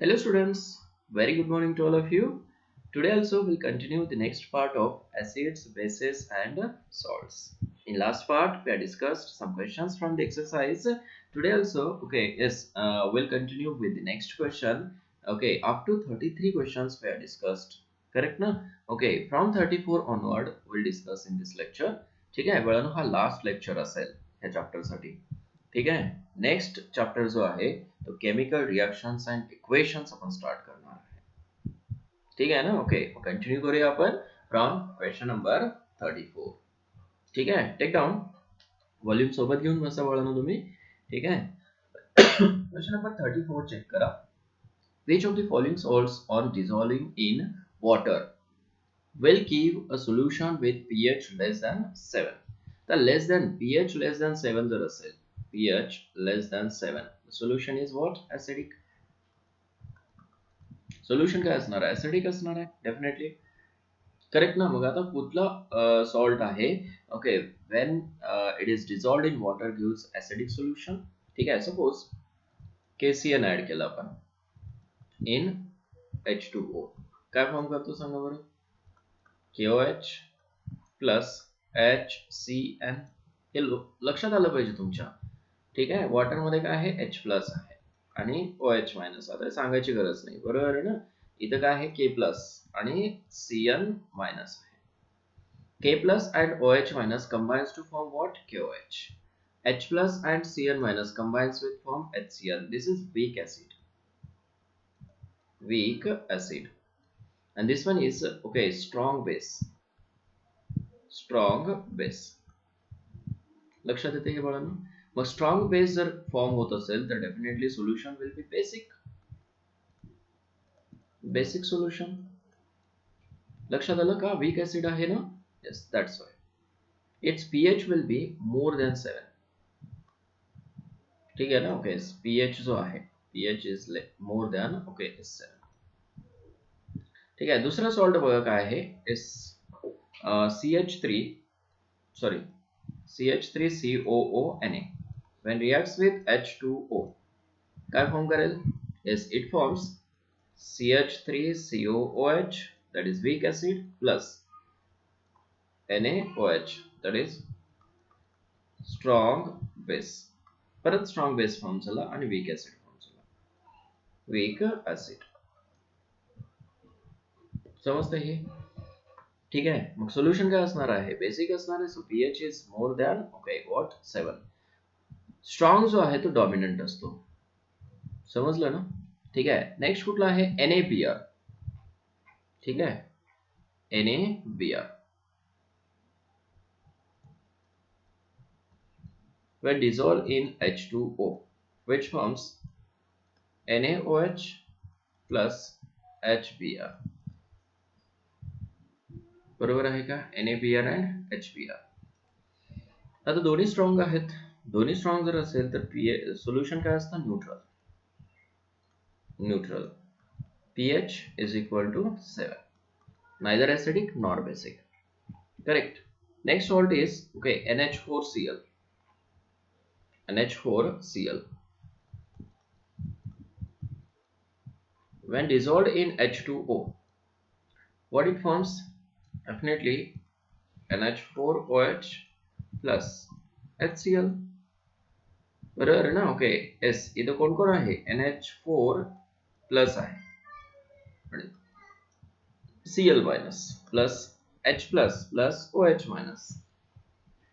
Hello students, very good morning to all of you. Today also we'll continue the next part of acids, bases and salts. In last part we have discussed some questions from the exercise. Today also, we'll continue with the next question. Okay, up to 33 questions we have discussed. Correct na? Okay, from 34 onward we'll discuss in this lecture. ठीक आहे बाळांनो हा last lecture असेल ह्या chapter साठी. ठीक आहे next chapter जो आहे तो केमिकल रिएक्शंस अँड इक्वेशन्स आपण स्टार्ट करणार आहे. ठीक आहे ना. ओके कंटिन्यू करूया आपण फ्रॉम क्वेश्चन नंबर 34. ठीक आहे टेक डाऊन व्हॉल्यूम सोबत घेऊन बसा बाळांनो तुम्ही. ठीक आहे क्वेश्चन नंबर 34 चेक करा. Which of the following salts on dissolving in water will give a solution with pH less than 7. The less than pH less than 7 जर असेल pH less than 7 the solution is what? Acidic. Solution काय असणार आहे acidic असणार आहे definitely. Correct ना. मग आता कुठला सॉल्ट आहे okay when it is dissolved in water gives acidic solution. ठीक आहे सपोज KCN ऍड केला आपण इन H2O काय फॉर्म करतो सांगा बरं. KOH प्लस HCN हे लक्षात आलं पाहिजे तुमच्या. ठीक आहे वॉटर मध्ये काय आहे H प्लस आहे आणि OH मायनस. आता सांगायची गरज नाही बरोबर आहे ना. इथं काय आहे K प्लस आणि CN मायनस आहे. K plus and OH minus combines to form what? KOH. H plus and CN minus combines with form HCl. This is weak acid. Weak acid. And this one is okay strong base. Strong base. लक्षात येते हे बाळांनो. मग strong base जर form होत असेल तर definitely solution will be basic solution. लक्षात आलं का. वीक ऍसिड आहे ना. Yes that's why it's pH will be more than 7. ठीक आहे ना. ओके pH जो आहे pH is more than okay 7. ठीक आहे दुसरा सॉल्ट बघा काय आहे इस CH3COONA when reacts with H2O काय फॉर्म करेल. yes it forms CH3COOH that is weak acid plus NaOH that is strong base. परत स्ट्रॉंग बेस फॉर्म झाला आणि वीक ऍसिड फॉर्म झाला. वीक ऍसिड समजतं हे. ठीक आहे मग सोल्युशन काय असणार आहे बेसिक असणार आहे. So pH is more than okay what 7. Strong जो आहे तो डॉमिनंट असतो. समजलं ना. ठीक आहे नेक्स्ट कुठला आहे NaBr. ठीक आहे NaBr when dissolved in H2O which forms NaOH plus HBr. बरोबर आहे का. NaBr and HBr. आता दोन्ही स्ट्रॉंग आहेत. दोन्ही स्ट्रॉंग जर असेल तर सोल्युशन काय असतं neutral. pH is equal to 7. Neither acidic nor basic. Correct. Next salt is okay NH4Cl. NH4Cl when dissolved in H2O what it forms. Definitely NH4OH plus HCl. बरोबर ना. ओके एस इथं कोण कोण आहे NH4 प्लस आहे Cl minus plus H plus plus OH minus.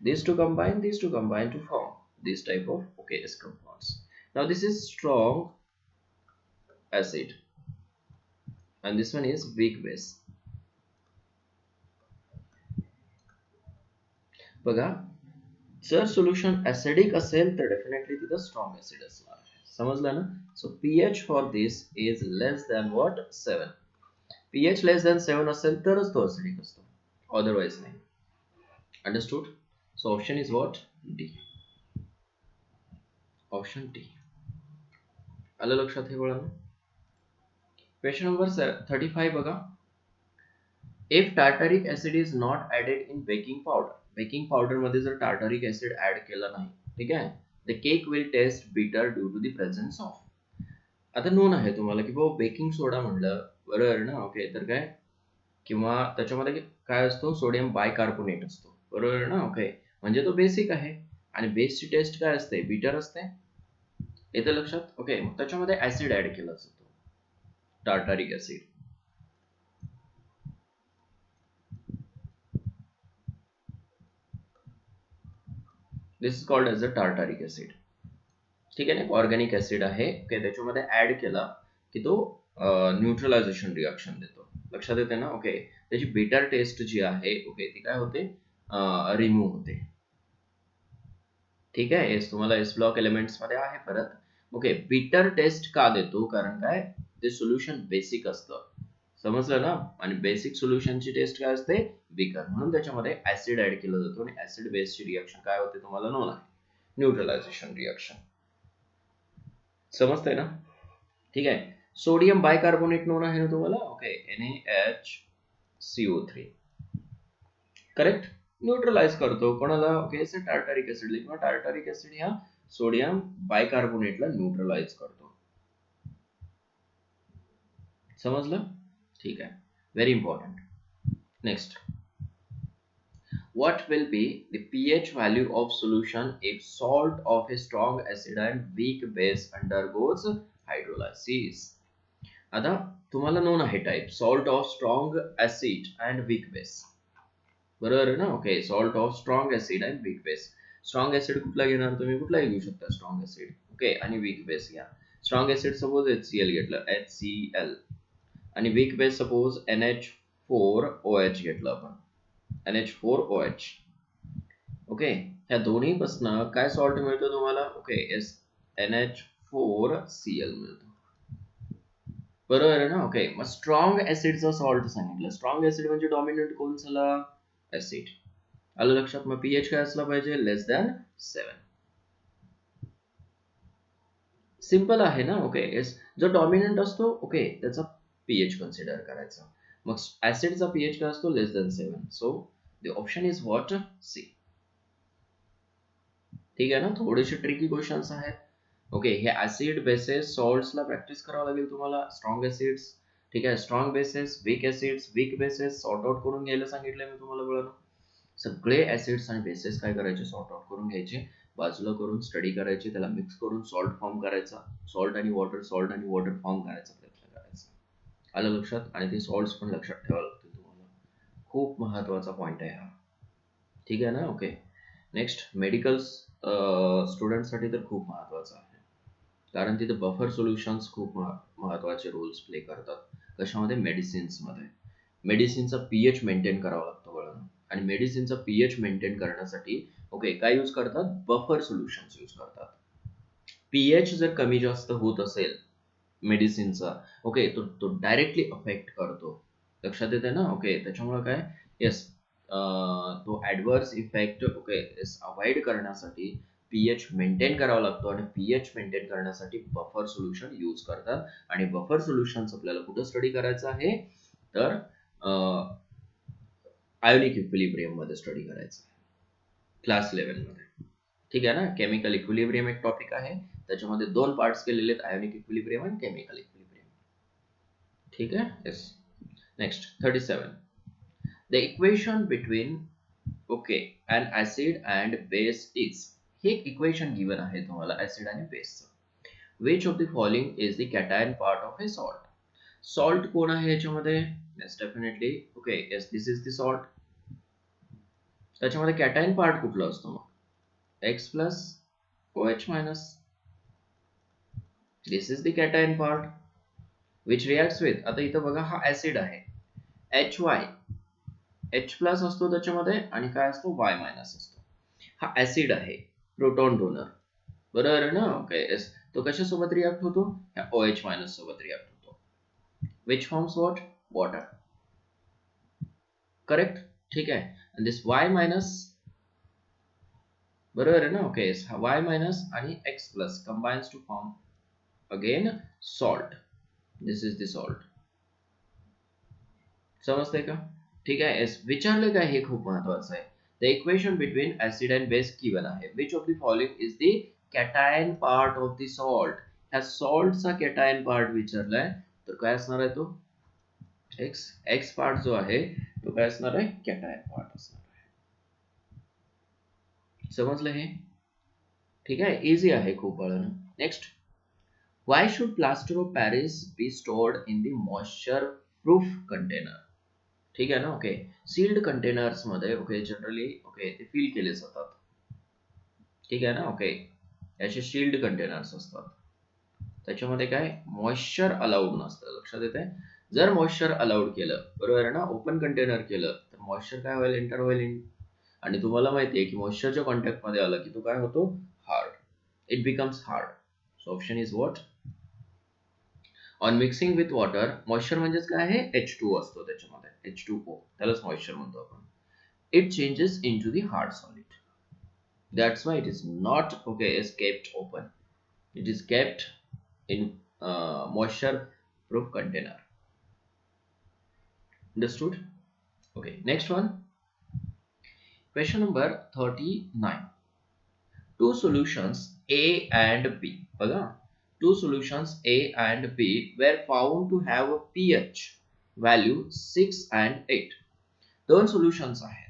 These two combine to form this type of okay S compounds. Now this is strong acid and this one is weak base. बघा जर solution acidic असेल तर definitely तिथं strong acid असणार. समजलं ना. So pH for this is less than what 7. pH less than 7 असेल तरच तो ऍसिडिक असतो अदरवाइज नाही. Understood. So option is what D. Option D आलं लक्षात हे बाळांनो. क्वेश्चन नंबर 35 बघा. If tartaric acid is not added in baking powder. Baking powder मध्ये जर टार्टरिक ऍसिड ऍड केला नाही ठीक आहे the cake will taste bitter due to the presence of. आता नोन आहे तुम्हाला की बाबा बेकिंग सोडा म्हणलं बरोबर ना, ओके, तर काय किंवा त्याच्यामध्ये काय असतो, सोडियम बायकार्बोनेट असतो बरोबर ना, ओके, म्हणजे तो बेसिक आहे आणि बेसची टेस्ट काय असते, बिटर असते. येतं लक्षात, ओके. मग त्याच्यामध्ये ऍसिड ऍड केला जातो, tartaric acid. This is called as a tartaric acid. ठीक आहे ना, ऑर्गॅनिक ऍसिड आहे, ओके, त्याच्यामध्ये ऍड केला की तो न्यूट्रलायझेशन रिॲक्शन देतो. लक्षात येते ना, ओके. त्याची बिटर टेस्ट जी आहे, ओके, ती काय होते, रिमूव्ह होते. ठीक आहे, येस, तुम्हाला एस ब्लॉक एलिमेंट्स मध्ये आहे परत. ओके, बिटर टेस्ट का देतो, कारण काय, ते सोल्युशन बेसिक असतं, समजलं ना, आणि बेसिक सोल्युशनची टेस्ट काय असते, बिकर, म्हणून त्याच्यामध्ये ऍसिड ऍड केलं जातो आणि ऍसिड बेसची रिॲक्शन काय होते तुम्हाला नोन आहे, न्यूट्रलायझेशन रिॲक्शन. समजतंय ना, ठीक आहे. सोडियम बायकार्बोनेट नोन आहे ना तुम्हाला, ओके, NaHCO3, करेक्ट. न्यूट्रलाइज करतो कोणाला, ओके, टार्टारिक ऍसिड किंवा टार्टारिक ऍसिड ह्या सोडियम बायकार्बोनेटला न्यूट्रलाइज करतो. समजलं, ठीक आहे, very important. Next, what will be the pH value of solution if salt of a strong acid and weak base undergoes hydrolysis. आता तुम्हाला नोन आहे type, salt of strong acid and weak base, बरोबर आहे ना, okay. Salt of strong acid and weak base. Strong acid कुठला घेणार तुम्ही, कुठलाही घेऊ शकता स्ट्रॉंग ऍसिड, ओके, आणि वीक बेस घ्या. स्ट्रॉंग ऍसिड सपोज HCl घेतलं, HCl, आणि वीक बेस सपोज NH4OH घेतलं आपण, NH4OH, ओके. ह्या दोन्ही पासन काय सॉल्ट मिळतो तुम्हाला, ओके, NH4Cl मिळतो, बरोबर आहे ना, ओके. मग स्ट्रॉंग ऍसिडचा सॉल्ट सांगितलं, स्ट्रॉंग ऍसिड म्हणजे डॉमिनंट कोण झाला, ऍसिड. आलं लक्षात. मग पीएच काय असला पाहिजे, लेस दॅन 7. सिंपल आहे ना, ओके, येस. जो डॉमिनंट असतो, ओके, त्याचा पीएच कन्सिडर करायचा. मग ऍसिडचा पीएच काय असतो, less than 7. So the option is what, C. ठीक आहे ना, थोडेसे ट्रिकी क्वेश्चन्स आहेत, ओके. हे ऍसिड बेसेस सॉल्ट्सला प्रॅक्टिस करावं लागेल तुम्हाला. स्ट्रॉंग ऍसिड्स, ठीक आहे, strong bases, weak acids, weak bases sort out करून घ्यायला सांगितलंय मी तुम्हाला बघा. सगळे ऍसिड्स आणि बेसेस काय करायचे, सॉर्ट आउट करून घ्यायचे, बाजूला करून स्टडी करायची, त्याला मिक्स करून सॉल्ट फॉर्म करायचा, सॉल्ट आणि वॉटर फॉर्म करायचा प्रयत्न करायचा. आलं लक्षात. आणि ते सॉल्ट्स पण लक्षात ठेवावं लागतील तुम्हाला, खूप महत्वाचा पॉइंट आहे हा, ठीक आहे ना, ओके. नेक्स्ट, मेडिकल स्टुडंटसाठी तर खूप महत्वाचं आहे, कारण तिथे बफर सोल्युशन्स खूप महत्वाचे रोल्स प्ले करतात. कशामध्ये, मेडिसिन्समध्ये. मेडिसिनचा पीएच मेंटेन करावा लागतो बघा, आणि मेडिसिनचा पीएच मेंटेन करण्यासाठी, ओके, काय यूज करतात, बफर सोल्युशन्स यूज करतात. पीएच जर कमी जास्त होत असेल मेडिसिनचा, ओके, तो डायरेक्टली अफेक्ट करतो. लक्षात येते ना, ओके. त्याच्यामुळे काय, येस, तो ऍडव्हर्स इफेक्ट, ओके, अवॉइड करण्यासाठी पीएच मेंटेन करावा लागतो, आणि पीएच मेंटेन करण्यासाठी बफर सोल्युशन यूज करतात. आणि बफर सोल्युशन्स आपल्याला कुठं स्टडी करायचं आहे, तर आयोनिक इक्विलिब्रियम मध्ये स्टडी करायचं आहे, क्लास 11 मध्ये. ठीक आहे ना, केमिकल इक्विलिब्रियम एक टॉपिक आहे, त्याच्यामध्ये 2 पार्ट्स केलेले आहेत, आयोनिक इक्विलिब्रियम आणि केमिकल इक्विलिब्रियम. ठीक आहे, yes. Next, 37, the equation between, okay, an acid and base is. हे इक्वेशन गिवन आहे तुम्हाला ऍसिड आणि बेसचं. Which of the following is the cation part of a salt. Salt कोण आहे याच्यामध्ये, yes, definitely, okay, yes, this is the salt. त्याच्यामध्ये cation part कुठला असतो मग, X plus OH minus. This is the cation part which reacts with, आता इथं बघा हा ऍसिड आहे, HY, H प्लस असतो त्याच्यामध्ये, आणि काय असतो, Y मायनस असतो. हा ऍसिड आहे, प्रोटॉन डोनर, बरोबर आहे ना, ओके, येस. तो कशासोबत रिॲक्ट होतो, ह्या OH मायनस सोबत रिॲक्ट होतो, which forms what, water, correct. ठीक आहे. आणि दिस Y मायनस, बरोबर आहे ना, ओके, Y मायनस आणि X plus combines to form again salt. This is the salt. समजतंय का, ठीक आहे. विचारलं काय, हे खूप महत्वाचं आहे. The equation between acid and base given आहे. Which of the following is the cation part of the salt. ह्या सॉल्टचा कॅटायन पार्ट विचारलाय तर काय असणार आहे तो एक्स एक्स पार्ट जो आहे तो काय असणार आहे कॅटायन पार्ट असणार आहे. समजलं हे ठीक आहे इझी आहे खूप बाळांनो. Next why should plaster of Paris be stored in the moisture proof container. ठीक आहे ना ओके सील्ड कंटेनर्स मध्ये ओके जनरली ओके ते फील केले जातात. ठीक आहे ना ओके याचे सील्ड कंटेनर्स असतात त्याच्यामध्ये काय मॉइश्चर अलाउड नसतं लक्षात येते. जर मॉइश्चर अलाउड केलं बरोबर आहे ना ओपन कंटेनर केलं तर मॉइश्चर काय होईल एंटर होईल आणि तुम्हाला माहिती आहे की मॉइश्चरच्या कॉन्टॅक्ट मध्ये आलं की तो काय होतो hard it becomes hard. So option is what on mixing with water moisture म्हणजेच काय आहे H2 असतो त्याच्यामध्ये H2O त्यालाच मॉइश्चर म्हणतो आपण. It changes into the hard solid. That's why it is not okay is kept open. It is kept in moisture proof container. Understood? Okay, next one. Question number 39. Two solutions A and B. बघा two solutions A and B were found to have a pH value 6 and 8. दोन solutions आहेत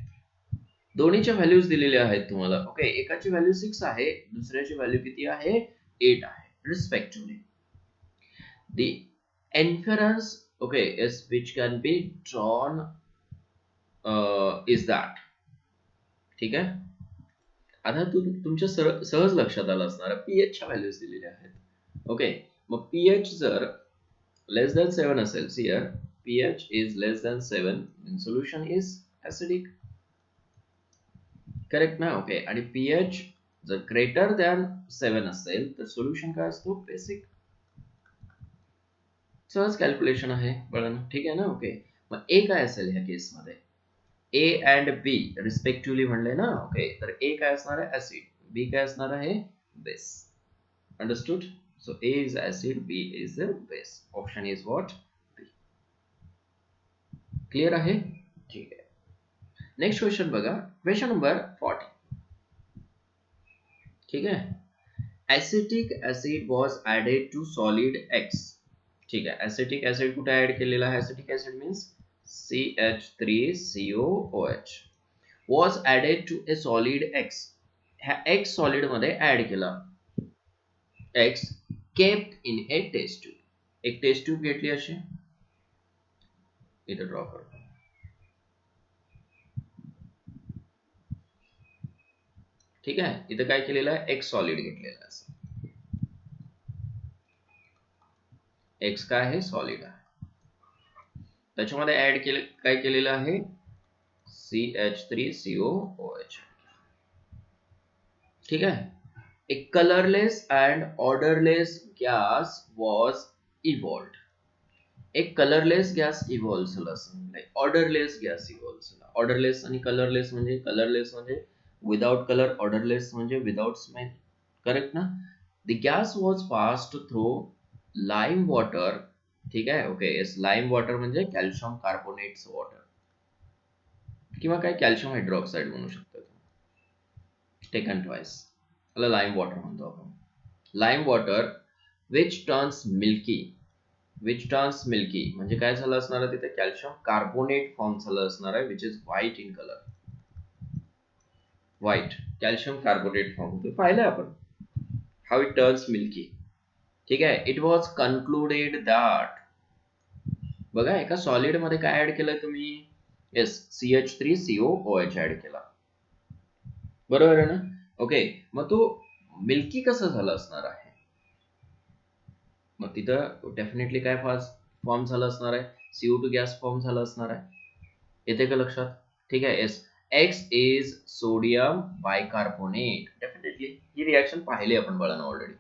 दोन्हीच्या values दिलेल्या आहेत तुम्हाला okay एकाची value 6 आहे दुसऱ्याची व्हॅल्यू किती आहे 8 आहे respectively. The inference okay is which can be drawn is that. ठीक आहे आता तुमच्या सहज लक्षात आलं असणार pH च्या व्हॅल्यूज दिलेल्या आहेत ओके मग pH जर लेस दॅन 7 असेल here pH is less than 7 then solution is acidic. Correct ना ओके आणि pH जर ग्रेटर दॅन 7 असेल तर सोल्युशन काय असतो बेसिक. सहज कॅल्क्युलेशन आहे बघा ठीक आहे ना ओके मग ए काय असेल ह्या केस मध्ये ए अँड बी रिस्पेक्टिव्हली म्हणले ना ओके तर ए काय असणार आहे ऍसिड बी काय असणार आहे base. Understood so A is acid B is base option is what B. Clear आहे ठीक आहे. नेक्स्ट क्वेश्चन बघा क्वेश्चन नंबर 40. ठीक आहे acetic acid was added to solid X. ठीक आहे ऍसिटिक ऍसिड कुठे ऍड केलेला आहे acetic acid means CH3COOH was added to a solid X. ह्या एक्स सॉलिड मध्ये ऍड केला X kept in a test tube. एक टेस्ट ट्यूब घेतली अशी इथे ड्रॉ करतो ठीक आहे इथं काय केलेलं आहे एक्स सॉलिड घेतलेलं आहे एक्स काय आहे सॉलिड आहे त्याच्यामध्ये ऍड केले काय केलेलं आहे CH3COOH. ठीक आहे a colourless and odourless gas was evolved. एक कलरलेस गॅस इव्हॉल्व्ह झाला असं ऑर्डरलेस गॅस इव्हॉल्व्ह झाला. ऑर्डरलेस आणि कलरलेस म्हणजे विदाउट कलर ऑर्डरलेस म्हणजे विदाउट स्मेल करेक्ट ना. The gas was passed through lime water. ठीक आहे ओके येस लाईम वॉटर म्हणजे कॅल्शियम कार्बोनेट्स वॉटर किंवा काय कॅल्शियम हायड्रॉक्साईड म्हणू शकतो टेकन ट्वाइस त्याला लाईम वॉटर म्हणतो आपण. Lime water which turns milky म्हणजे काय झालं असणार आहे तिथे कॅल्शियम कार्बोनेट फॉर्म झालं असणार आहे which is white in colour. White calcium carbonate form होतो पाहिलंय आपण हाऊ इट टर्न्स मिल्की. ठीक आहे इट वॉज कन्क्लुडेड दॅट बघा एका सॉलिड मध्ये काय ऍड केलंय तुम्ही येस CH3COOH ऍड केला बरोबर आहे ना ओके मग तो मिल्की कसं झालं असणार आहे मग तिथं डेफिनेटली काय फॉर्म झाला असणार आहे CO2 गॅस फॉर्म झाला असणार आहे येते का लक्षात. ठीक आहे yes X is sodium bicarbonate. Definitely he reaction पाहिली आपण बाळांना ऑलरेडी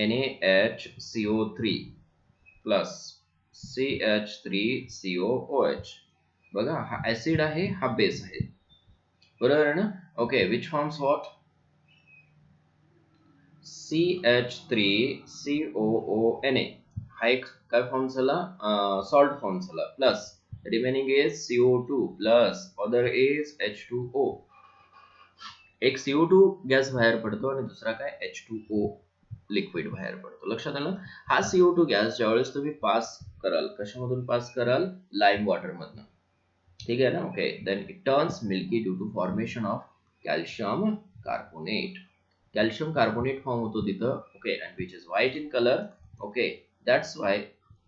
NaHCO3 प्लस CH3COOH. बघा हा ऍसिड आहे हा बेस आहे बरोबर आहे ना okay which forms what CH3COONA हा एक काय फॉर्म झाला सॉल्ट फॉर्म झाला plus remaining is CO2 plus other is H2O. एक CO2 गॅस बाहेर पडतो आणि दुसरा काय H2O लिक्विड बाहेर पडतो. लक्षात आलं. हा CO2 गॅस ज्यावेळेस तुम्ही पास कराल, कशामधून पास कराल, लाईम वॉटर मधनं. ठीक आहे ना. Okay, then it turns milky due to formation of calcium carbonate. Calcium carbonate form होतो तिथं. Okay, and which is white in colour. Okay, that's why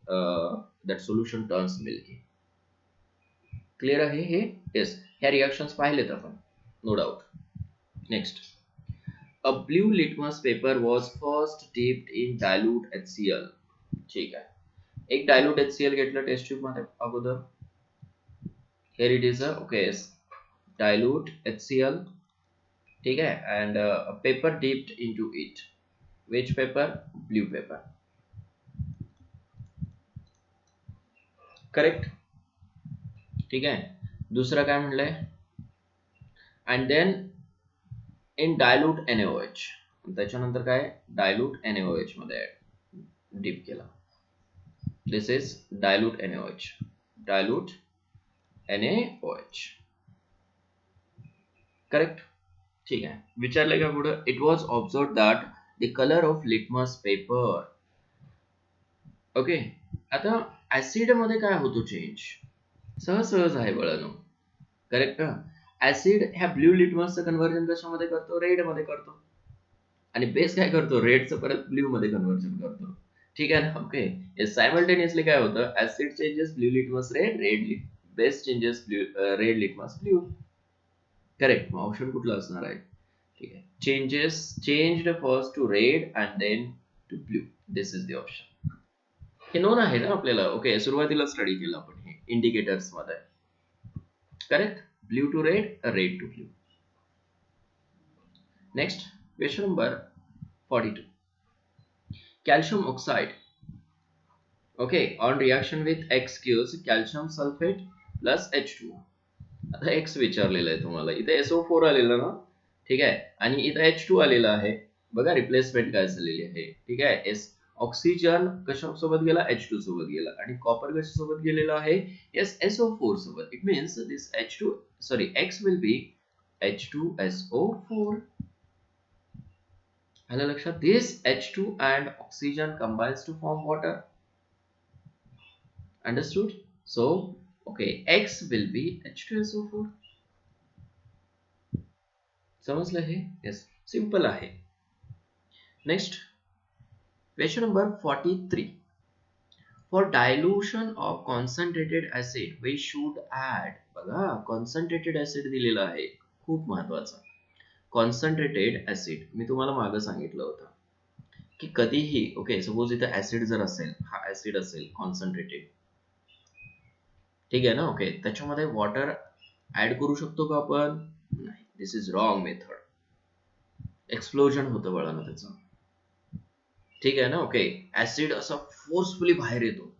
that solution turns milky. Clear आहे हे. Yes, ह्या reactions पाहिलेत आपण, no doubt. Next, a blue litmus paper was first dipped in dilute HCl. ठीक आहे, एक डायल्यूट HCl घेतलं taste tube मध्ये अगोदर. Here it is a okay dilute HCl. ठीक है, and a paper dipped into it. Which paper? Blue paper. Correct. ठीक है, दूसरा काय म्हणलंय, and then in dilute NaOH. त्याच्यानंतर काय, dilute NaOH मध्ये डिप केला. This is dilute NaOH. Dilute NaOH. Correct. ठीक आहे, विचारलं का पुढे, it was observe that the colour of litmus paper. Okay, आता ऍसिड मध्ये काय होतो चेंज, सहज आहे बळानो. करेक्ट. ऍसिड ह्या ब्ल्यू लिटमसचं कन्व्हर्जन कशामध्ये करतो, रेड मध्ये करतो, आणि बेस काय करतो, रेडचं परत ब्ल्यू मध्ये कन्व्हर्जन करतो. ठीक आहे ना. ओके, सायमल्टेनियसली काय होतं, acid changes blue litmus red, base changes red litmus blue. Correct. मग ऑप्शन कुठला असणार आहे. ठीक आहे, changed first to red and then to blue. This is the option. हे नोन आहे ना आपल्याला. ओके, सुरुवातीला स्टडी केलं आपण हे इंडिकेटर्स मध्ये. Correct. Blue to red, red to blue. Next, question number 42. Calcium oxide. Okay, on reaction with X gives calcium sulfate plus H2O. आता X विचारलेलं आहे तुम्हाला, इथे SO4 आलेलं ना. ठीक आहे, आणि इथे H2 आलेला आहे बघा, रिप्लेसमेंट काय झालेली आहे. ठीक आहे, ऑक्सिजन कशासोबत गेला, H2 सोबत गेला, आणि कॉपर कशासोबत गेलेला आहे, SO4 सोबत. It means this X will be H2SO4. आलं लक्षात. दिस H2 and oxygen combines to form water. Understood? So okay, X will be H2SO4. समजलं हे. येस, सिंपल आहे. Next, question number 43. For dilution of concentrated acid we should add. बघा, concentrated acid दिलेला आहे, खूप महत्वाचा. कॉन्सन्ट्रेटेड ऍसिड मी तुम्हाला मागे सांगितलं होतं की कधीही, ओके, सपोज इथे ऍसिड जर असेल, हा ऍसिड असेल कॉन्सन्ट्रेटेड, ठीक आहे ना. ओके, त्याच्यामध्ये वॉटर ऍड करू शकतो का आपण, नाही. This is wrong method. Explosion होतं बाळांना त्याचं. ठीक आहे ना. ओके, ऍसिड असा फोर्सफुली बाहेर येतो,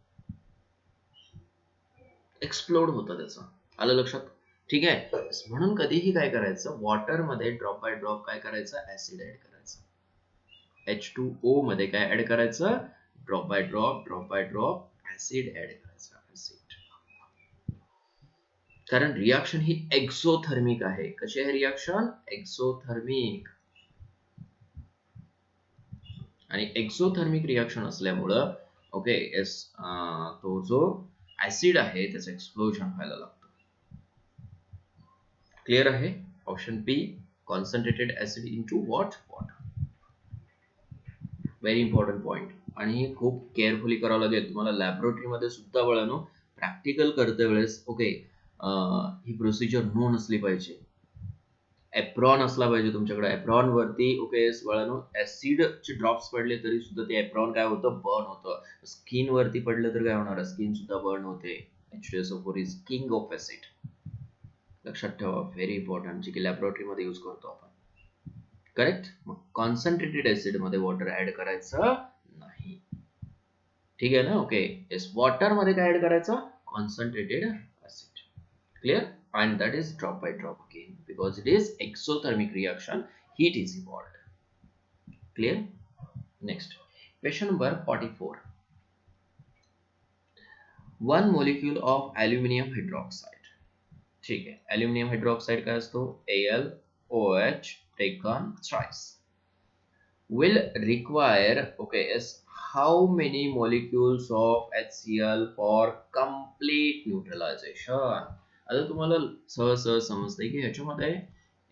एक्सप्लोड होतं त्याचं. आलं लक्षात. ठीक आहे, म्हणून कधीही काय करायचं, वॉटर मध्ये ड्रॉप बाय ड्रॉप काय करायचं, ऍसिड ऍड करायचं. H2O मध्ये काय ऍड करायचं, drop by drop acid add करायचं. ऍसिड, कारण रिएक्शन ही एक्झोथर्मिक आहे. कशी आहे रिएक्शन, एक्झोथर्मिक. आणि एक्झोथर्मिक रिएक्शन असल्यामुळं, ओके, तो जो ऍसिड आहे त्याचं एक्सप्लोजन व्हायला लागतं. क्लिअर आहे. Option B, concentrated acid into water. Very important point, आणि हे खूप केअरफुली करावं लागेल तुम्हाला. लॅबोरेटरी मध्ये सुद्धा वळानो प्रॅक्टिकल करते वेळेस, ओके, ही प्रोसिजर नोन असली पाहिजे. एप्रॉन असला पाहिजे तुमच्याकडे. एप्रॉन वरती, ओके, वळानो ऍसिडचे ड्रॉप्स पडले तरी सुद्धा ते एप्रॉन काय होतं, बर्न होतं. स्किन वरती पडलं तर काय होणार, स्किन सुद्धा बर्न होते. H2SO4 is king of acid. लक्षात ठेवा, व्हेरी इम्पॉर्टंट, जे की लॅबोरेटरी मध्ये यूज करतो आपण. करेक्ट. मग कॉन्सन्ट्रेटेड ऍसिड मध्ये वॉटर ऍड करायचं नाही. ठीक आहे ना. ओके, येस, वॉटर मध्ये काय ऍड करायचं, concentrated acid. Clear. And that is drop by drop again, because it is exothermic reaction, heat is involved. Clear. Next, question number 44. One molecule of aluminum hydroxide. ठीक है, aluminum hydroxide काय असतो, AlOH taken thrice. will require, okay, is how many molecules of HCl for complete neutralization. आता तुम्हाला सहज सहज समजतंय की ह्याच्यामध्ये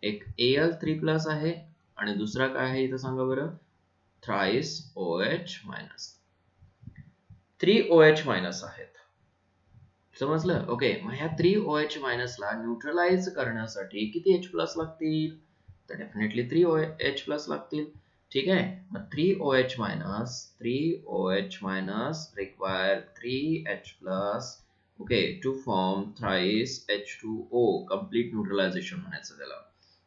एक Al3+ आहे आणि दुसरा काय आहे इथं सांगा बरं, thrice OH minus. 3 OH minus आहेत, समजलं. ओके, मग ह्या 3 OH मायनस ला न्यूट्रलाइज करण्यासाठी किती H प्लस लागतील, तर डेफिनेटली 3 OH प्लस लागतील. ठीक आहे, मग 3 OH minus require 3 H plus, okay, to form thrice H2O, complete neutralization म्हणायचं त्याला.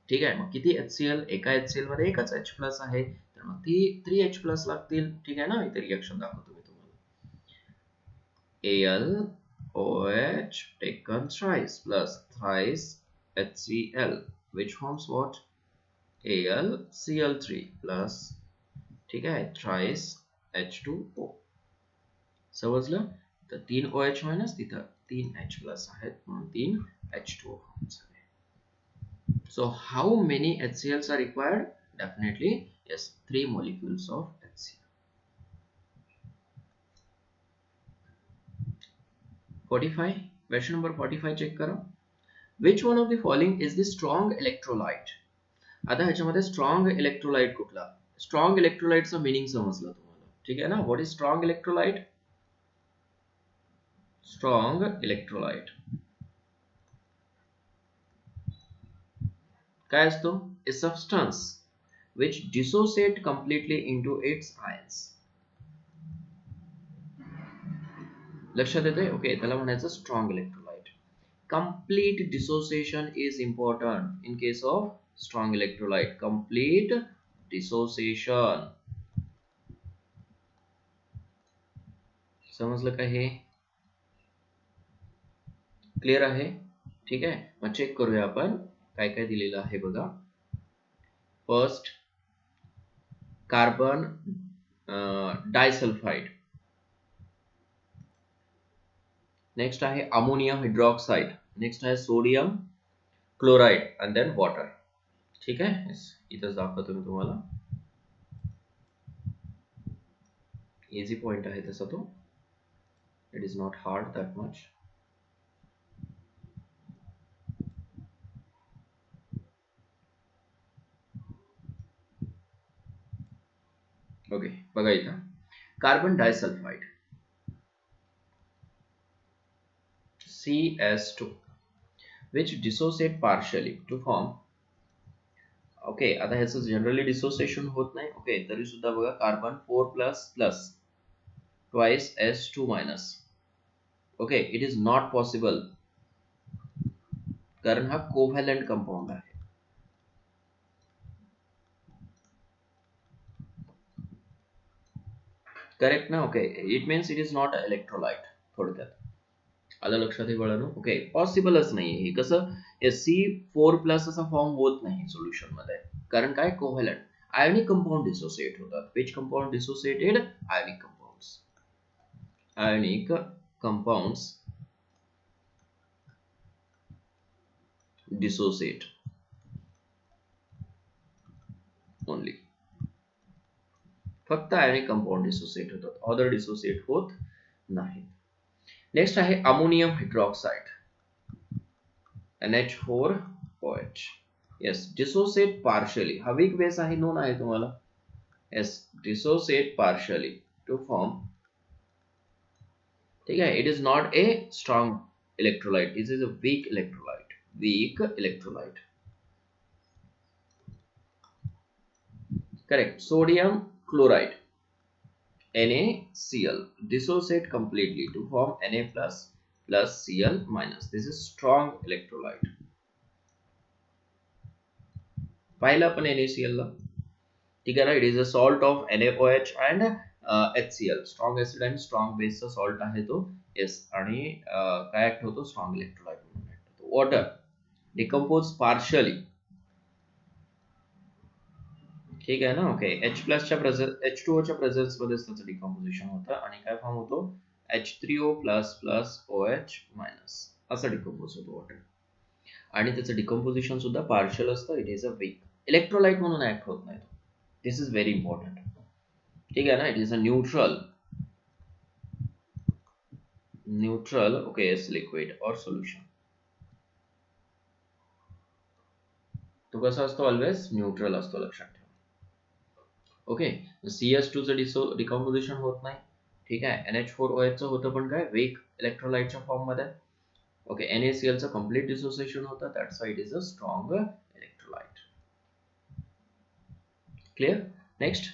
ठीक आहे, मग किती HCl, एका HCl मध्ये एकच H प्लस आहे, तर मग ती 3 H प्लस लागतील. ठीक आहे ना, इथे रिएक्शन दाखवतो मी तुम्हाला. AlOH taken thrice plus thrice HCl, which forms what? AlCl3 plus, ठीक आहे, thrice H2O. समजलं. तर 3 OH मायनस, तिथं 3 H प्लस आहेत म्हणून 3 H2O. So how many HCl's are required? Definitely yes, 3 molecules of HCl. 45, question number 45 check करा. Which one of the following is the strong electrolyte? आता ह्याच्यामध्ये स्ट्रॉंग इलेक्ट्रोलाइट कुठला? Strong इलेक्ट्रोलाइटचा meaning समजलं तुम्हाला, ठीक आहे ना. What is strong electrolyte? Strong electrolyte काय असतो? ए substance which dissociate completely into its ions. लक्षात येते? ओके, त्याला म्हणायचं strong electrolyte. Complete dissociation is important in case of strong electrolyte. Complete dissociation, समजलं का? हे क्लिअर आहे? ठीक आहे, मग चेक करूया आपण काय काय दिलेलं आहे बघा. First, carbon disulphide. नेक्स्ट आहे अमोनियम हायड्रॉक्साइड. नेक्स्ट आहे sodium chloride and then water. ठीक आहे, इथंच दाखवतो मी तुम्हाला. इझी पॉइंट आहे तसा तो, it is not hard that much. Okay, बघा इथं carbon disulphide CS2 which dissociate partially to form, okay, आता ह्याचं जनरली डिसोसिएशन होत नाही. ओके, तरी सुद्धा बघा carbon 4++ twice S2 minus. Okay, it is not possible कारण हा कोव्हॅलंट कंपाऊंड आहे. करेक्ट ना? Okay, it means it is not a electrolyte. थोडक्यात आलं लक्षात हे बाळांनो. ओके, पॉसिबलच नाही हे. कसं C4+ असा फॉर्म होत नाही सोल्युशन मध्ये, कारण काय, कोव्हॅलंट आयोनिक कंपाऊंड डिसोसिएट होतात. Which compound dissociated? Ionic compounds. Ionic compounds dissociate only. फक्त आयोनिक कंपाऊंड डिसोसिएट होतात, अदर डिसोसिएट होत नाही. नेक्स्ट आहे ammonium hydroxide NH4OH. Yes, dissociate partially. हा वीक बेस आहे, नोन आहे तुम्हाला. Yes, dissociate partially to form, ठीक आहे. It is not a strong electrolyte, it is a weak electrolyte. Weak electrolyte. Correct. Sodium chloride NaCl dissociate completely to form Na plus Cl minus. This is strong electrolyte. पाहिलं आपण NaCl ला, ठीक आहे ना. It is a salt of NaOH and HCl. Strong acid and strong बेसचा salt आहे तो. Yes, आणि काय ऍक्ट होतो? स्ट्रॉंग इलेक्ट्रोलाइट म्हणून ऍक्ट होतो. वॉटर डिकम्पोज पार्शियली, ठीक आहे ना. ओके, H2O च्या प्रेझेन्स मध्ये त्याचं डिकम्पोजिशन होतं आणि काय फॉर्म होतो? H3O++OH मायनस असं डिकम्पोज होतो वॉटर. आणि त्याचं डिकम्पोजिशन सुद्धा पार्शियल असतं. It is a weak electrolyte म्हणून ऍक्ट होत नाही. दिस इज वेरी इंपॉर्टेंट, ठीक है ना. It is a neutral okay as liquid और सोल्युशन. तो कसा असतो, ऑलवेज न्यूट्रल असतो, लक्षात ठेवा. ओके, CS2 चं डिकॉम्पोजिशन होत नाही, ठीक आहे. NH4OH चं होतं, पण काय वीक इलेक्ट्रोलाइटच्या फॉर्म मध्ये. ओके, NaCl चं कंप्लीट डिसोसिएशन होतं, that's why it is a strong electrolyte. Clear. Next,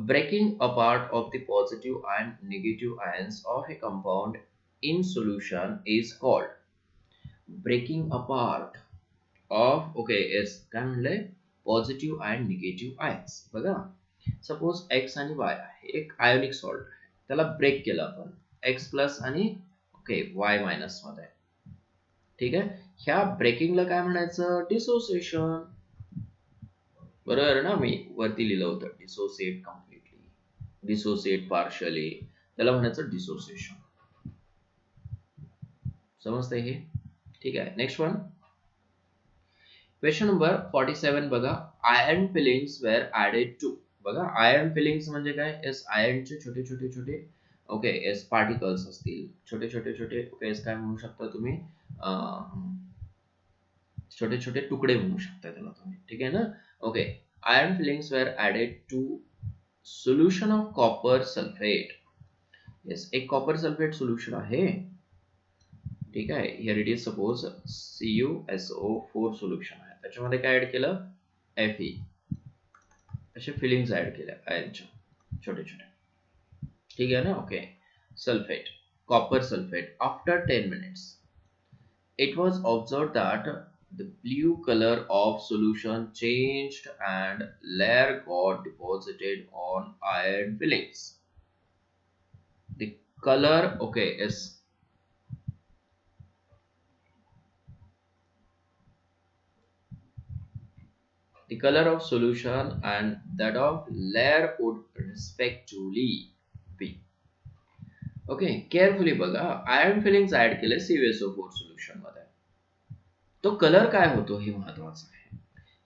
breaking apart of the positive and negative ions of a compound in solution is called breaking apart of okay is काय म्हणले, positive and negative ions. बघा, suppose x आणि Y आहे, एक ionic salt आहे, त्याला break केलं आपण एक्स प्लस आणि ओके वाय मायनस मध्ये, ठीक आहे. ह्या ब्रेकिंगला काय म्हणायचं, डिसोसिएशन. बरोबर आहे ना, मी वरती लिहिलं होतं डिसोसिएट कम्प्लिटली, डिसोसिएट पार्शली, त्याला म्हणायचं डिसोसिएशन. समजतंय हे, ठीक आहे. नेक्स्ट वन, क्वेश्चन नंबर 47 बघा. Iron filings were added to. बघा, आयर्न फिलिंग्स म्हणजे काय, एस आयर्नचे छोटे छोटे छोटे ओके एस पार्टिकल्स असतील, छोटे छोटे छोटे ओके एस काय म्हणू शकता तुम्ही, छोटे छोटे तुकडे म्हणू शकता त्याला तुम्ही, ठीक आहे ना. Okay, iron filings were added to solution of copper sulphate. Yes, एक कॉपर सल्फेट सोल्युशन आहे, ठीक आहे. Here it is suppose CuSO4 solution आहे, त्याच्यामध्ये काय ऍड केलं, Fe, असे फिलिंग्स ऍड केल्या आयर्नच्या छोटे छोटे, ठीक आहे ना. Okay, sulphate, copper sulphate. After 10 minutes it was observed that the blue color of solution changed and layer got deposited on iron fillings. The color okay is the color of solution and that of layer would respectively be. Okay, carefully बघा, iron feelings add केले CuSO4 solution मध्ये, तो colour काय होतो हे महत्वाचं आहे,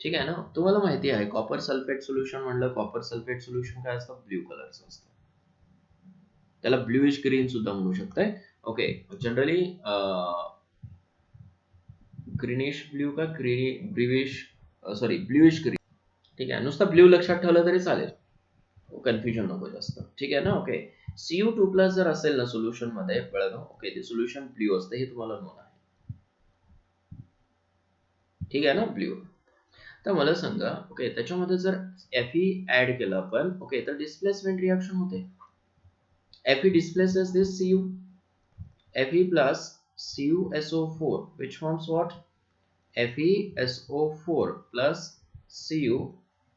ठीक आहे ना. तुम्हाला माहिती आहे कॉपर सल्फेट सोल्युशन म्हणलं, कॉपर सल्फेट सोल्युशन काय असतं, ब्ल्यू कलरचं असतं, त्याला ब्ल्यूइश ग्रीन सुद्धा म्हणू शकताय. ओके, जनरली ग्रीनिश ब्ल्यू का ब्ल्यूइश ग्रीन, ठीक आहे. नुसतं ब्ल्यू लक्षात ठेवलं तरी चालेल, कन्फ्युजन नको जास्त, ठीक आहे ना. ओके, Cu2+ जर असेल ना सोल्युशन मध्ये बघा, ओके ते सोल्युशन ब्ल्यू असतं, हे तुम्हाला नोन आहे, ठीक आहे ना, ब्ल्यू. तर मला सांगा, ओके त्याच्यामध्ये जर Fe ऍड केलं आपण, ओके तर डिस्प्लेसमेंट रिएक्शन होते. Fe displaces this Cu, Fe plus CuSO4 which forms what, FeSO4 plus Cu,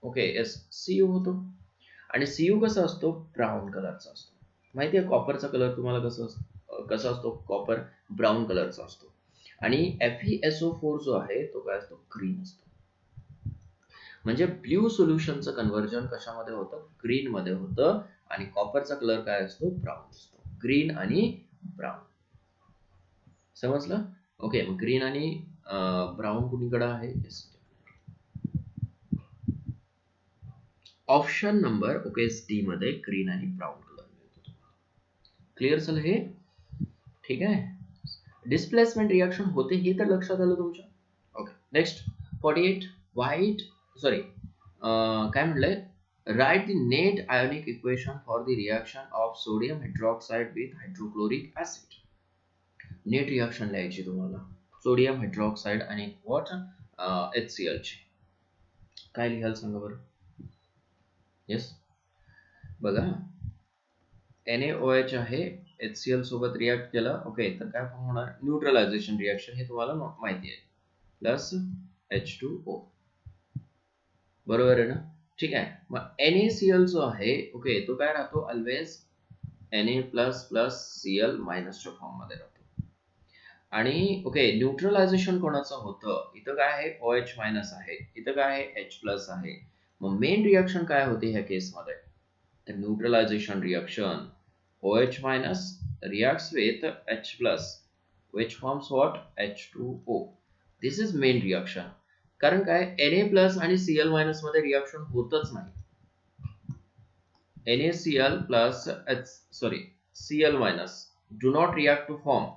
okay S Cu होतो. आणि Cu कसा असतो, ब्राऊन कलरचा असतो. माहिती आहे कॉपरचा कलर तुम्हाला कसा असतो, कॉपर ब्राऊन कलरचा असतो. आणि FeSO4 जो आहे तो काय असतो, ग्रीन असतो. म्हणजे ब्ल्यू सोल्युशनचं कन्व्हर्जन कशामध्ये होतं, ग्रीन मध्ये होतं. आणि कॉपरचा कलर काय असतो, ब्राऊन असतो. ग्रीन आणि ब्राऊन, समजलं. ओके, मग ग्रीन आणि ब्राऊन कुणीकडे आहे, ऑप्शन नंबर ओके डी मध्ये ग्रीन आणि ब्राऊन कलर मिळतो. क्लिअर झालं हे, ठीक आहे. डिस्प्लेसमेंट रिएक्शन होते हे तर लक्षात आलं तुमच्या. ओके, नेक्स्ट 48 व्हाईट काय म्हणलंय, write the net ionic equation for the reaction of sodium hydroxide with hydrochloric acid. Net reaction लिहायची तुम्हाला, सोडियम हायड्रॉक्साइड आणि व्हॉट HCl ची. काय लिहाल सांगा बरं. येस, बघा NaOH आहे, HCl सोबत रिएक्ट केला, ओके तर काय फॉर्म होणार, न्यूट्रलायझेशन रिएक्शन, हे तुम्हाला माहिती आहे, प्लस H2O. बरोबर आहे ना, ठीक आहे. मग NaCl जो आहे ओके तो काय राहतो, ऑलवेज Na++Cl- च्या फॉर्म मध्ये राहतो. आणि ओके न्यूट्रलायझेशन कोणाचं होतं, इथं काय आहे OH- आहे, इथं काय आहे H+ आहे. मग मेन रिएक्शन काय होते ह्या केस मध्ये, तर neutralisation reaction, OH- reacts with H+ which forms what, H2O. This is main reaction. कारण काय Na प्लस आणि Cl मायनस मध्ये रिएक्शन होतच नाही. NaCl plus Cl minus do not react to form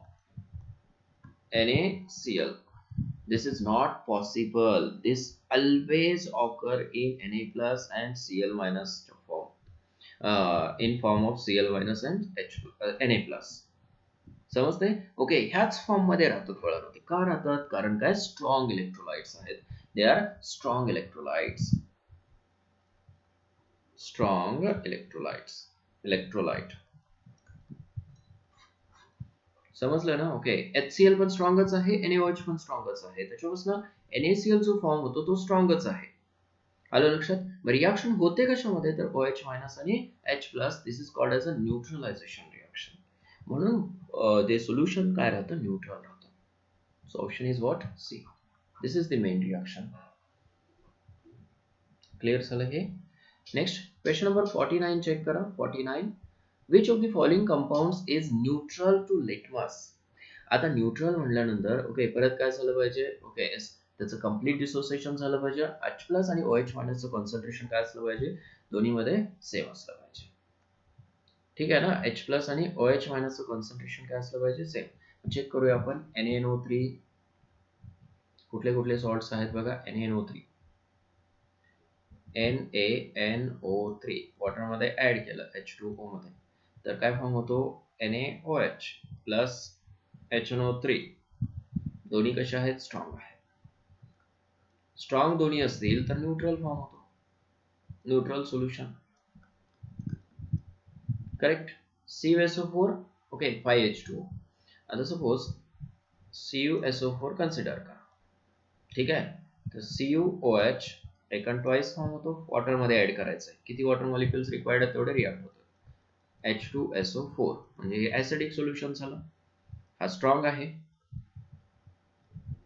NaCl. This is not possible. This always occur in Na plus and Cl minus form, in form of Cl minus and Na plus. समजते? Okay, ह्याच form मध्ये राहतात फळामध्ये. का राहतात? कारण काय strong electrolytes आहेत. They are strong electrolytes. Strong electrolyte समजलं ना? ओके, HCl पण स्ट्रॉंगच आहे, NaOH पण स्ट्रॉंगच आहे. त्याच्यापासून NaCl जो फॉर्म होतो तो स्ट्रॉंगच आहे. आलं लक्षात? रिएक्शन होते कशामध्ये? तर OH मायनस आणि H plus. This is called as a neutralization reaction. म्हणून ते सोल्युशन काय राहतं? न्यूट्रल राहतं. So option is what? C. This is the main reaction. Clear झालं हे? नेक्स्ट क्वेश्चन नंबर 49 चेक करा. 49, which of the following compounds is neutral to litmus? आता neutral म्हटल्यानंतर ओके परत काय झालं पाहिजे? ओके त्याचं कम्प्लीट डिसोसिएशन झालं पाहिजे. H प्लस आणि OH मायनसचं कॉन्सन्ट्रेशन काय असलं पाहिजे? दोन्हीमध्ये सेम असलं पाहिजे. ठीक आहे ना? H प्लस आणि OH मायनसचं कॉन्सन्ट्रेशन काय असलं पाहिजे? सेम. चेक करूया आपण. NaNO3 कुठले कुठले सॉल्ट्स आहेत बघा. NaNO3 NaNO3 वॉटरमध्ये ऍड केलं H2O मध्ये तर काय फॉर्म होतो? NaOH plus HNO3. दोन्ही कशा आहेत? स्ट्रॉंग आहेत. स्ट्रॉंग दोन्ही असतील तर न्यूट्रल फॉर्म होतो. Neutral solution. Correct. CuSO4 okay 5H2O. आता सपोज CuSO4 कन्सिडर करा. ठीक आहे. तर CuOH टेकन ट्वाइस फॉर्म होतो. वॉटर मध्ये ऍड करायचं आहे. किती वॉटर मॉलिक्युल्स रिक्वायर्ड आहेत तेवढे रिॲक्ट होतात. H2SO4 म्हणजे हे ऍसिडिक सोल्युशन झालं. हा स्ट्रॉंग आहे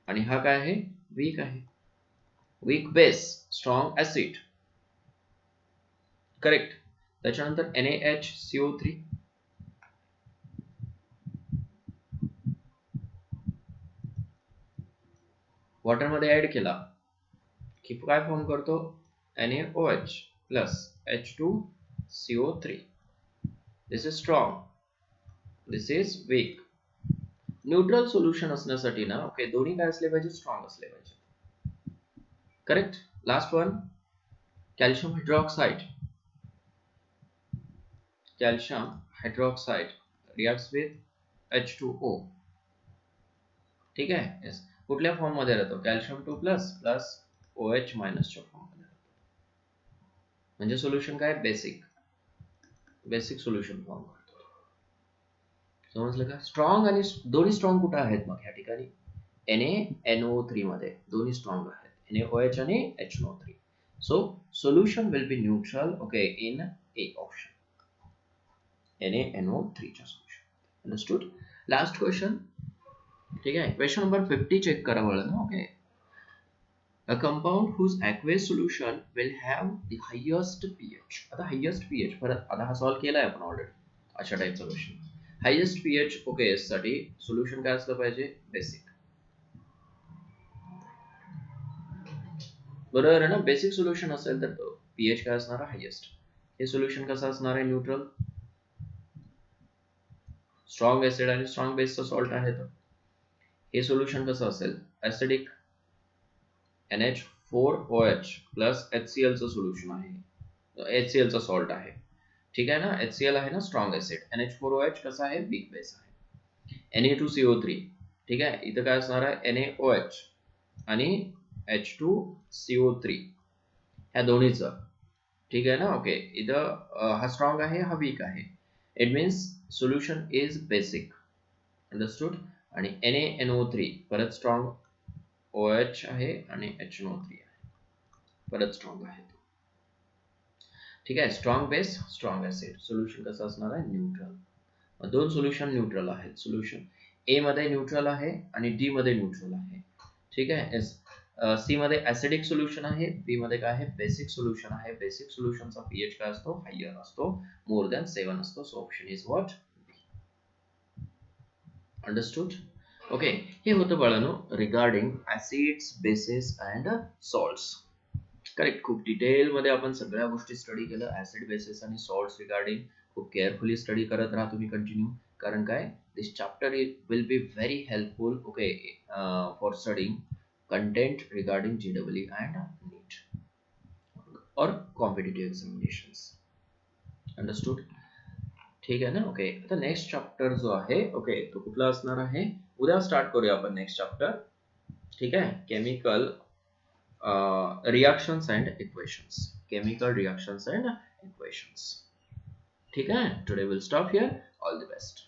आणि हा काय आहे? वीक आहे. Weak base, strong acid. Correct. त्याच्यानंतर NaHCO3 वॉटर मध्ये ऍड केला की काय फॉर्म करतो? NaOH plus H2CO3. This is strong, this is weak. Neutral solution असण्यासाठी ना ओके दोन्ही काय असले पाहिजे? स्ट्रॉंग असले पाहिजे. Correct. Last one calcium hydroxide. Calcium hydroxide reacts with H2O. ठीक आहे. येस. कुठल्या फॉर्म मध्ये राहतो? कॅल्शियम 2 प्लस प्लस OH मायनसच्या फॉर्म मध्ये राहतो. म्हणजे सोल्युशन काय? बेसिक सोल्युशन फॉर्म करतो. समजलं का? स्ट्रॉंग आणि दोन्ही स्ट्रॉंग कुठे आहेत मग ह्या ठिकाणी? NaNO3 मध्ये दोन्ही स्ट्रॉंग आहेत. NaOH आणि HNO3. So solution will be neutral okay in A option. NaNO3 च्या solution. Understood? Last question. ठीक आहे. Question number 50 चेक करा बरं ना. Okay. A compound whose aqueous solution will have the highest pH. आता highest pH परत आता हा सॉल्व केलाय आपण ऑलरेडी. अशा टाइपचा क्वेश्चन. हायेस्ट pH ओके साठी सोल्युशन काय असलं पाहिजे? बेसिक. बरोबर आहे ना? बेसिक सोल्युशन असेल तर pH काय असणार? हायेस्ट. हे सोल्युशन कसं असणार आहे? न्यूट्रल. स्ट्रॉंग ऍसिड आणि स्ट्रॉंग बेसचा सॉल्ट आहे तर हे सोल्युशन कसं असेल? ऍसिडिक. NH4OH प्लस HCl चं सोल्युशन आहे. HCl चा सॉल्ट आहे. ठीक आहे ना? HCl आहे ना स्ट्रॉंग ऍसिड. NH4OH कसा आहे? वीक बेस आहे. Na2CO3 ठीक आहे. इथं काय असणार आहे? NaOH आणि H2CO3 ह्या दोन्हीचं. ठीक आहे ना? ओके. इथं हा स्ट्रॉंग आहे, हा वीक आहे. It means solution is basic. Understood? आणि NaNO3 परत स्ट्रॉंग OH आहे आणि HNO3 आहे. परत स्ट्रॉंग आहे. ठीक आहे. Strong base, strong acid. Solution कसं असणार आहे? न्यूट्रल. दोन सोल्युशन न्यूट्रल आहेत. सोल्युशन ए मध्ये न्यूट्रल आहे आणि डी मध्ये न्यूट्रल आहे. ठीक आहे. सी मध्ये ऍसिडिक सोल्युशन आहे. बी मध्ये काय आहे? बेसिक सोल्युशन आहे. बेसिक सोल्युशनचा pH काय असतो? हायर असतो. मोर दॅन 7 असतो. So option is what? Understood? Okay, हे होतं बाळांनो regarding acids, bases and salts. Correct. खूप डिटेलमध्ये आपण सगळ्या गोष्टी स्टडी केलं. ऍसिड, बेसेस आणि सॉल्ट्स रिगार्डिंग खूप केअरफुली स्टडी करत राहा तुम्ही कंटिन्यू. कारण काय, this chapter it will be very helpful okay for studying content regarding GEE and NEET और कॉम्पिटिटिव्ह एक्झामिनेशन्स. अंडरस्टूड? ठीक आहे ना. ओके, आता नेक्स्ट चॅप्टर जो आहे ओके तो कुठला असणार आहे, उद्या स्टार्ट करूया आपण नेक्स्ट चॅप्टर. ठीक आहे, chemical reactions and equations. Chemical reactions and equations. ठीक आहे, today will stop here. All the best.